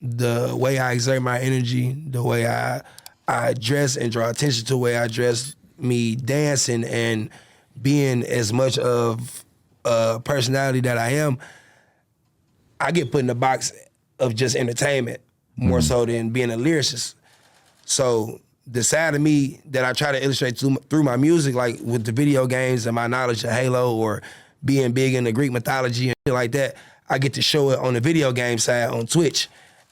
the way I exert my energy, the way I dress and draw attention to the way I dress, me dancing and being as much of a personality that I am, I get put in the box of just entertainment more so than being a lyricist. So the side of me that I try to illustrate through my music, like with the video games and my knowledge of Halo or being big in the Greek mythology and shit like that, I get to show it on the video game side on Twitch.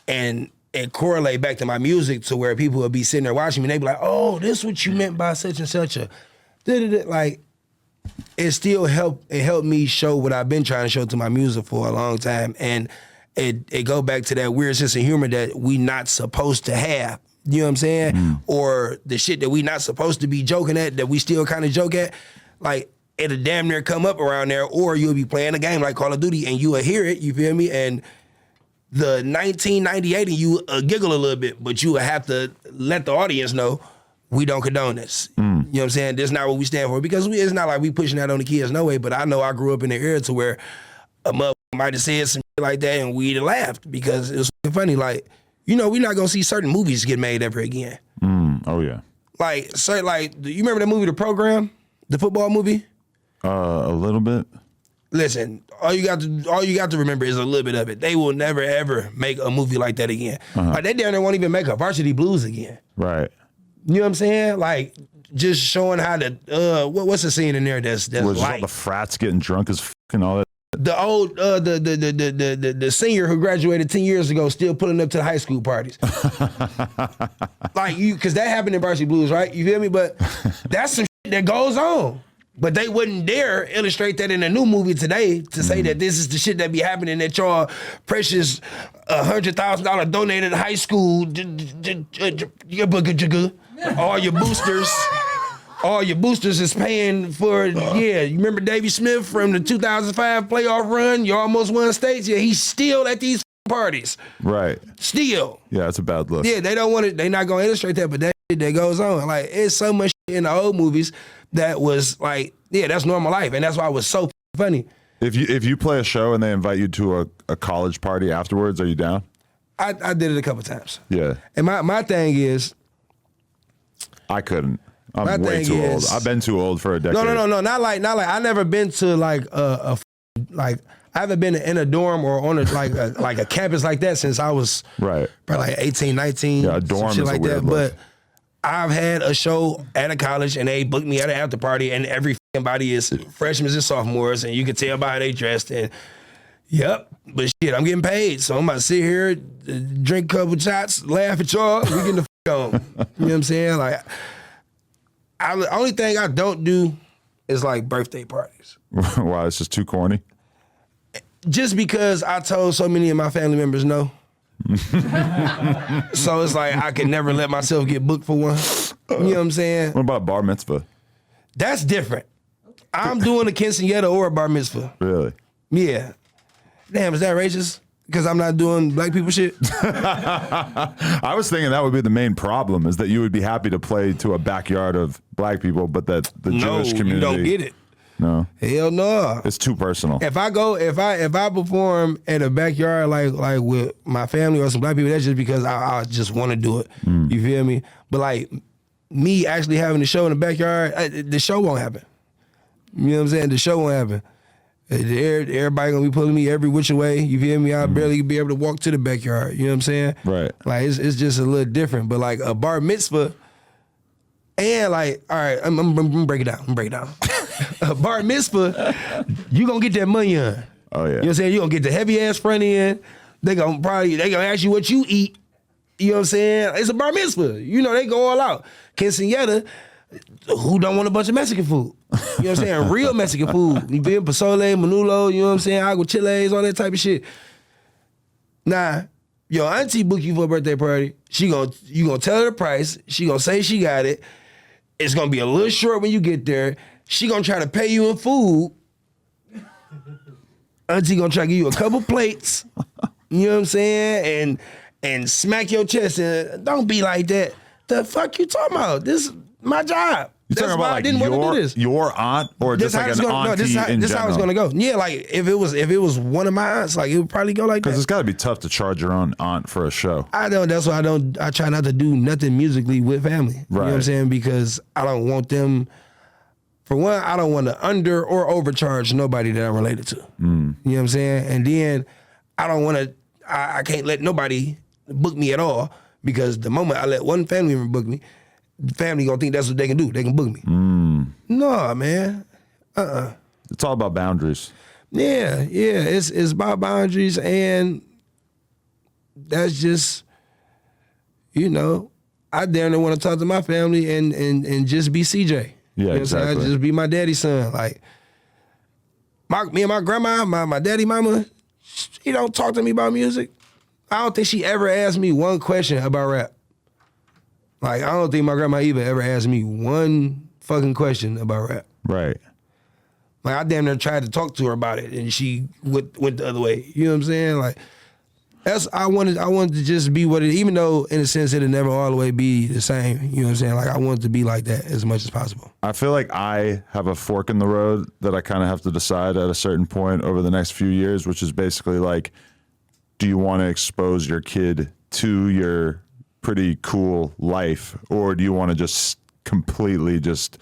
And it correlate back to my music to where people will be sitting there watching me and they be like, oh, this is what you meant by such and such a, like, it still helped me show what I've been trying to show to my music for a long time. And it go back to that weird sense of humor that we not supposed to have. You know what I'm saying? Or the shit that we not supposed to be joking at that we still kind of joke at. Like, it'll damn near come up around there, or you'll be playing a game like Call of Duty and you will hear it, you feel me? And the 1998 and you giggle a little bit, but you will have to let the audience know we don't condone this. You know what I'm saying? That's not what we stand for, because it's not like we pushing that on the kids, no way, but I know I grew up in the era to where a mother might have said some shit like that and we'd have laughed because it was funny. Like, you know, we're not gonna see certain movies get made ever again. Oh yeah. Like, you remember that movie, The Program, the football movie? A little bit. Listen, all you got to remember is a little bit of it. They will never ever make a movie like that again. Like, they down there won't even make a Varsity Blues again. Right. You know what I'm saying? Like, just showing how to what's the scene in there that's Was light? all the frats getting drunk as and all that. The old the senior who graduated 10 years ago still pulling up to the high school parties. Like, because that happened in Varsity Blues, right? You feel me? But that's some shit that goes on. But they wouldn't dare illustrate that in a new movie today to say that this is the shit that be happening at y'all precious $100,000 donated high school. All your boosters is paying for, yeah. You remember Davey Smith from the 2005 playoff run? You almost won states. Yeah, he's still at these parties. Right. Still. Yeah, that's a bad look. Yeah, they don't want it. They not gonna illustrate that, but that shit that goes on. Like, it's so much shit in the old movies that was like, yeah, that's normal life, and that's why it was so funny. If you play a show and they invite you to a college party afterwards, are you down? I did it a couple times. Yeah. And my thing is, I couldn't. I'm way too old. I've been too old for a decade. No. Not like. I never been to like like I haven't been in a dorm or on like a campus like that since I was right. Probably like 18, 19. Yeah, a dorm shit is like a weird that. look. But I've had a show at a college and they booked me at an after party and every body is freshmen and sophomores and you can tell by how they dressed and yep. But shit, I'm getting paid, so I'm about to sit here, drink a couple shots, laugh at y'all, we getting the on. You know what I'm saying? Like, the only thing I don't do is like birthday parties. Why? It's just too corny? Just because I told so many of my family members no. So it's like I can never let myself get booked for one. You know what I'm saying? What about bar mitzvah? That's different. I'm doing a quinceañera or a bar mitzvah. Really? Yeah. Damn, is that racist? Because I'm not doing black people shit? I was thinking that would be the main problem, is that you would be happy to play to a backyard of black people, but that the Jewish community... you don't get it. No? Hell no. It's too personal. If I perform in a backyard like with my family or some black people, that's just because I just want to do it. You feel me? But like me actually having the show in the backyard, the show won't happen. You know what I'm saying? The show won't happen. Everybody gonna be pulling me every which way. You feel me? I'll barely be able to walk to the backyard. You know what I'm saying? Right. Like it's just a little different. But like a bar mitzvah, and like, all right, I'm gonna break it down. A bar mitzvah, you gonna get that money on. Oh yeah. You know what I'm saying? You gonna get the heavy ass front end. They gonna ask you what you eat. You know what I'm saying? It's a bar mitzvah. You know, they go all out. Quinceañera, who don't want a bunch of Mexican food? You know what I'm saying? Real Mexican food. You feel pozole, menudo, you know what I'm saying? Agua chiles, all that type of shit. Nah, your auntie book you for a birthday party. You gonna tell her the price. She gonna say she got it. It's gonna be a little short when you get there. She gonna try to pay you in food. Auntie gonna try to give you a couple plates. You know what I'm saying? And smack your chest and don't be like that. The fuck you talking about? This is my job. You talking about why I like didn't wanna do this. your aunt or just like an auntie in this general? how it's gonna go. Yeah, like if it was one of my aunts, like it would probably go like that. Because it's got to be tough to charge your own aunt for a show. I don't. That's why I try not to do nothing musically with family. You know what I'm Right. saying? Because I don't want them. For one, I don't want to under or overcharge nobody that I'm related to. You know what I'm saying? And then I don't want to. I can't let nobody book me at all because the moment I let one family member book me, the family gonna think that's what they can do. They can book me. No, man. It's all about boundaries. Yeah. It's about boundaries, and that's just, I damn near want to talk to my family and just be CJ. Yeah, You know what I'm saying? exactly. Just be my daddy's son. Like me and my grandma, my daddy, mama, she don't talk to me about music. I don't think she ever asked me one question about rap. Like, I don't think my grandma either ever asked me one fucking question about rap. Right. Like, I damn near tried to talk to her about it, and she went the other way. You know what I'm saying? Like, I wanted to just be what it, even though in a sense it'll never all the way be the same. You know what I'm saying? Like, I want it to be like that as much as possible. I feel like I have a fork in the road that I kind of have to decide at a certain point over the next few years, which is basically like, do you want to expose your kid to your pretty cool life, or do you want to just completely just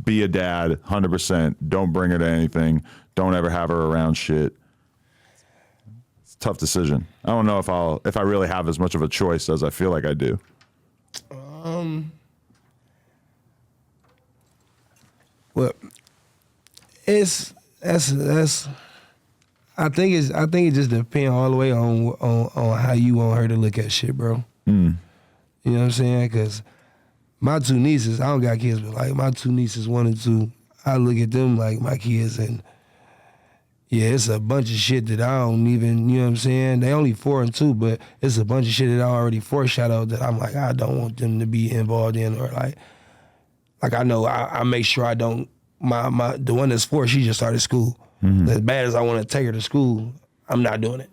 be a dad 100%, don't bring her to anything, don't ever have her around shit? It's a tough decision. I don't know if I really have as much of a choice as I feel like I do. Well, that's I think it just depends all the way on how you want her to look at shit, bro. You know what I'm saying? Because my two nieces, I don't got kids, but like my two nieces, 1 and 2, I look at them like my kids, and yeah, it's a bunch of shit that I don't even, you know what I'm saying? They only 4 and 2, but it's a bunch of shit that I already foreshadowed that I'm like, I don't want them to be involved in, or like I know I make sure I don't, the one that's 4, she just started school. As bad as I want to take her to school, I'm not doing it.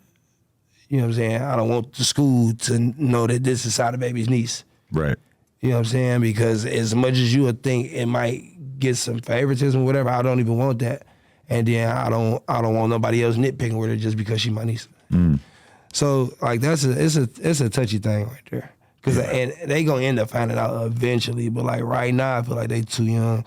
You know what I'm saying? I don't want the school to know that this is Sada Baby's niece. Right. You know what I'm saying? Because as much as you would think it might get some favoritism or whatever, I don't even want that. And then I don't want nobody else nitpicking with her just because she's my niece. So like it's a touchy thing right there. And they gonna end up finding out eventually. But like right now, I feel like they too young.